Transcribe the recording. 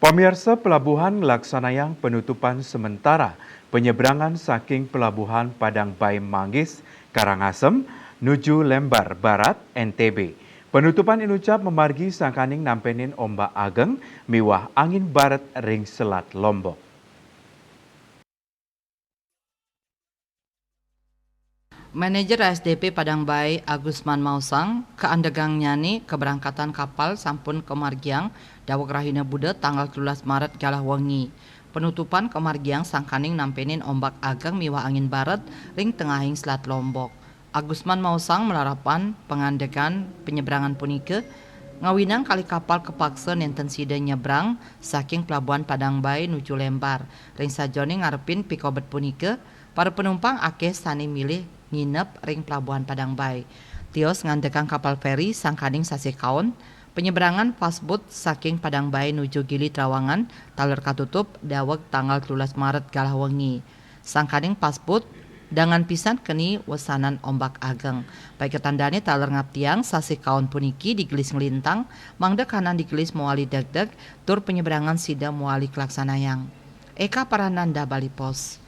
Pemirsa Pelabuhan Laksanayang penutupan sementara penyeberangan saking Pelabuhan Padang Bayi Manggis, Karangasem, nuju Lembar Barat, NTB. Penutupan inucap memargi sangkaning nampenin ombak ageng miwah angin barat ring selat Lombok. Manajer ASDP Padang Bayi Agusman Mausang keandegang nyani keberangkatan kapal sampun ke Margiang daweg rahina Buda tanggal 13 Maret galah wengi. Penutupan ke Margiang sangkaning nampenin ombak ageng miwah angin barat ring tengahing selat Lombok. Agusman Mausang melarapan pengandegan penyeberangan punike ngawinang kali kapal kepaksa nenten sida nyebrang saking pelabuhan Padang Bayi nuju Lembar. Ring sajone ngarepin pikobet punike para penumpang akeh sani milih nginep ring pelabuhan Padang Bayi. Tios ngandekang kapal feri sangkaning sasi kaon penyeberangan pasbut saking Padang Bayi nuju Gili Trawangan taler katutup daweg tanggal 13 Maret galah wengi. Sangkaning pasbut dengan pisan keni wesanan ombak ageng. Baik ketandane taler ngaptiang sasi kaon puniki digelis ngelintang mangda kanan digelis muali deg-deg tur penyeberangan sida muali Laksanayang. Eka Parananda, Bali Pos.